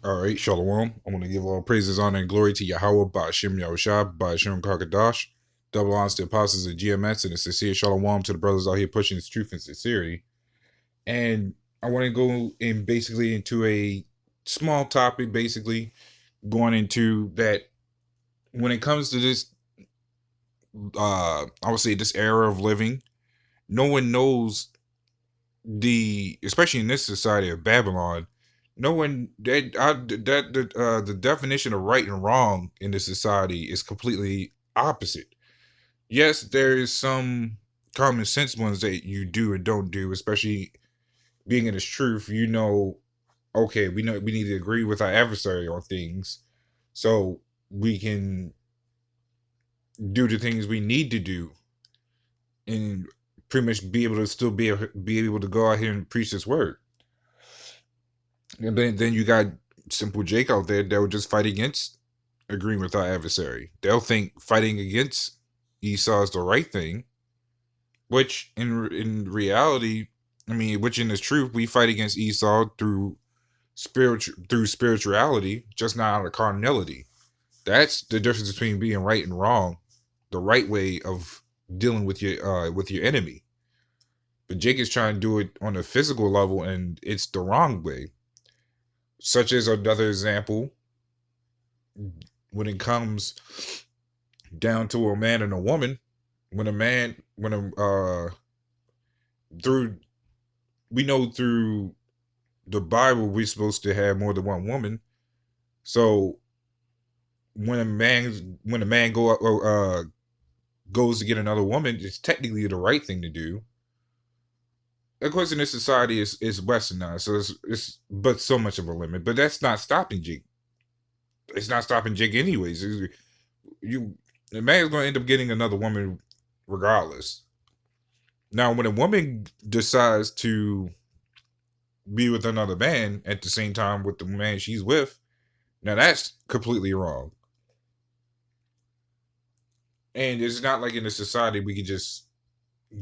All right, Shalom. I want to give all praises, honor, and glory to Yahweh, Ba'ashem Yahushua, Ba'ashem Kakadash. Double honors to the apostles of GMS, and a sincere Shalom to the brothers out here pushing this truth and sincerity. And I want to go in basically into a small topic, basically going into that when it comes to this, I would say this era of living, no one knows especially in this society of Babylon, no one the definition of right and wrong in this society is completely opposite. Yes, there is some common sense ones that you do and don't do, especially being in this truth. Okay, we know we need to agree with our adversary on things, so we can do the things we need to do and pretty much be able to still be able to go out here and preach this word. And then you got simple Jake out there that will just fight against agreeing with our adversary. They'll think fighting against Esau is the right thing, which in reality, which in the truth, we fight against Esau through spirituality, just not out of carnality. That's the difference between being right and wrong. The right way of dealing with your enemy. But Jake is trying to do it on a physical level, and it's the wrong way. Such as another example, when it comes down to a man and a woman, through we know through the Bible we're supposed to have more than one woman. So when a man goes to get another woman, it's technically the right thing to do. Of course, in this society, is westernized, so it's but so much of a limit. But that's not stopping Jake. It's not stopping Jake anyways. The man is going to end up getting another woman regardless. Now, when a woman decides to be with another man at the same time with the man she's with, now that's completely wrong. And it's not like in a society we can just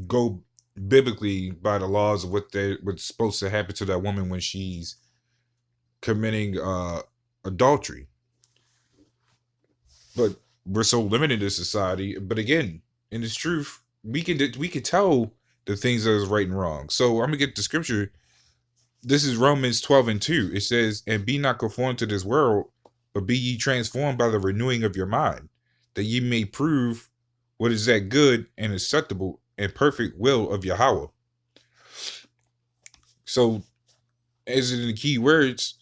go biblically by the laws of what's supposed to happen to that woman when she's committing adultery. But we're so limited in society. But again, in this truth, we can tell the things that is right and wrong. So I'm gonna get the scripture. This is Romans 12:2. It says, "And be not conformed to this world, but be ye transformed by the renewing of your mind, that ye may prove what is that good and acceptable and perfect will of Yahweh." So, as in the key words,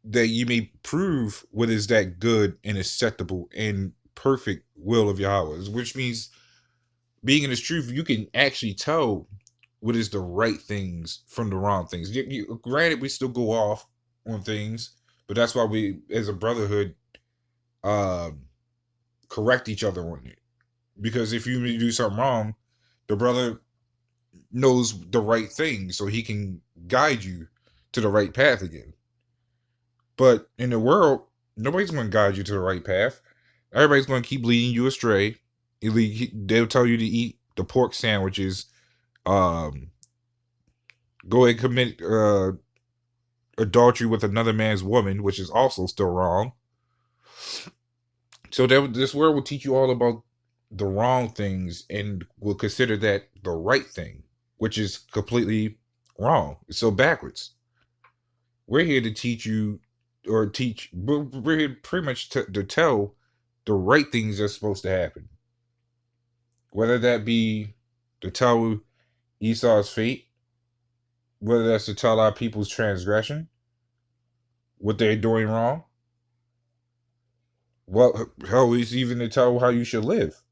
that you may prove what is that good and acceptable and perfect will of Yahweh, which means being in this truth, you can actually tell what is the right things from the wrong things. Granted, we still go off on things, but that's why we, as a brotherhood, um, correct each other on it. Because if you do something wrong, the brother knows the right thing, so he can guide you to the right path again. But in the world, nobody's going to guide you to the right path. Everybody's going to keep leading you astray. They'll tell you to eat the pork sandwiches. Um, Go and commit adultery with another man's woman, which is also still wrong. So this world will teach you all about the wrong things and will consider that the right thing, which is completely wrong. It's so backwards. We're here to teach you, or teach. We're here pretty much to tell the right things that's supposed to happen. Whether that be to tell Esau's fate, whether that's to tell our people's transgression, what they're doing wrong. Well, hell, it's even to tell how you should live.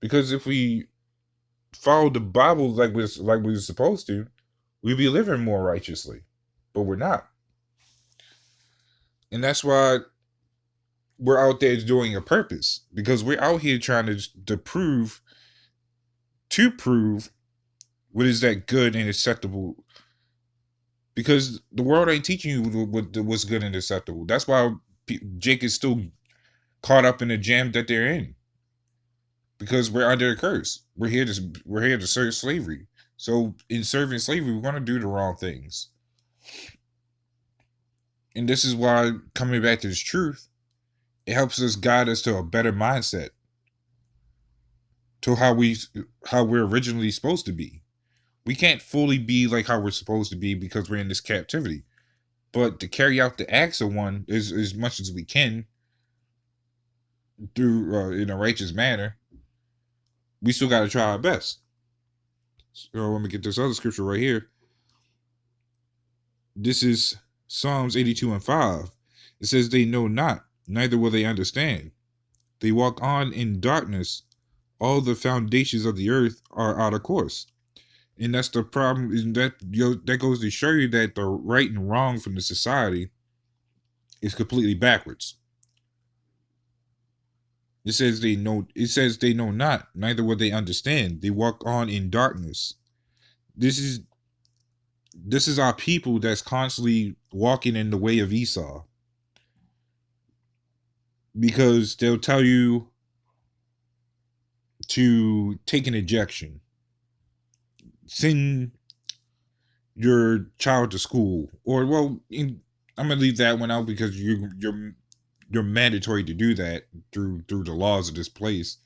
Because if we follow the Bible like we're supposed to, we'd be living more righteously. But we're not. And that's why we're out there doing a purpose. Because we're out here trying to prove what is that good and acceptable. Because the world ain't teaching you what's good and acceptable. That's why Jake is still caught up in the jam that they're in. Because we're under a curse. We're here to serve slavery. So in serving slavery, we're going to do the wrong things. And this is why, coming back to this truth, it helps us guide us to a better mindset, to how we're originally supposed to be. We can't fully be like how we're supposed to be because we're in this captivity. But to carry out the acts of one as much as we can through in a righteous manner, we still got to try our best. So let me get this other scripture right here. This is Psalms 82 and 5. It says, "They know not, neither will they understand. They walk on in darkness. All the foundations of the earth are out of course." And that's the problem. Is that goes to show you that the right and wrong from the society is completely backwards. It says they know. It says they know not, neither will they understand. They walk on in darkness. This is our people that's constantly walking in the way of Esau, because they'll tell you to take an injection, send your child to school, or I'm gonna leave that one out because you're mandatory to do that through the laws of this place.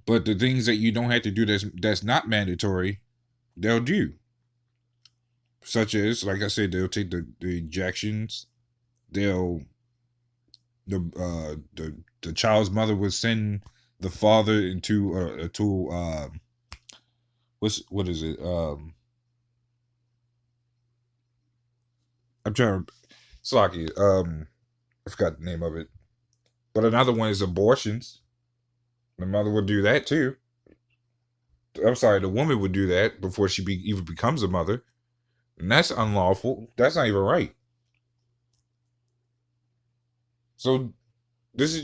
But the things that you don't have to do that's not mandatory, they'll do. Such as, like I said, they'll take the injections. They'll the child's mother would send the father into what is it? I'm trying to Slocky. I forgot the name of it. But another one is abortions. The mother would do that too. I'm sorry, the woman would do that before she even becomes a mother, and that's unlawful. That's not even right. So these are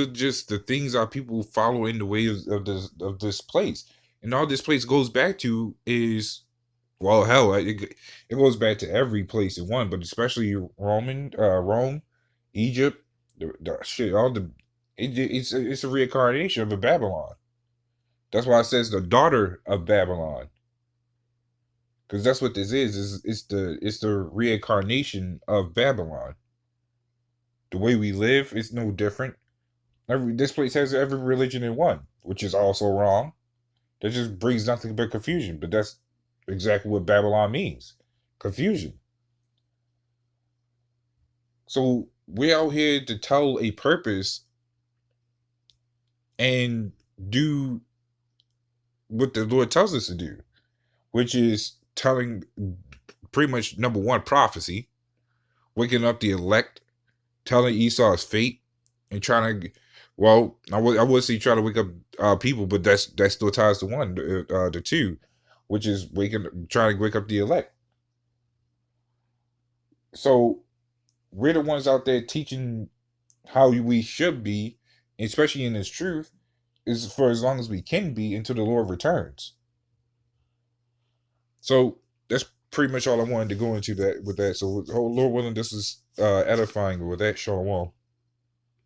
just the things our people follow in the way of this place, and all this place goes back to is, well, hell, it goes back to every place it won, but especially Rome, Egypt, the shit, all the it's a reincarnation of a Babylon. That's why it says the daughter of Babylon, because that's what this is it's the reincarnation of Babylon. The way we live is no different. This place has every religion in one, which is also wrong. That just brings nothing but confusion. But that's exactly what Babylon means, confusion. So we're out here to tell a purpose and do what the Lord tells us to do, which is telling pretty much number one, prophecy, waking up the elect, telling Esau's fate, and trying to, well, I would say try to wake up people, but that still ties to one, the two, which is trying to wake up the elect. So we're the ones out there teaching how we should be, especially in this truth, is for as long as we can be until the Lord returns. So that's pretty much all I wanted to go into that with that. So, Lord willing, this is edifying with that. Shalom.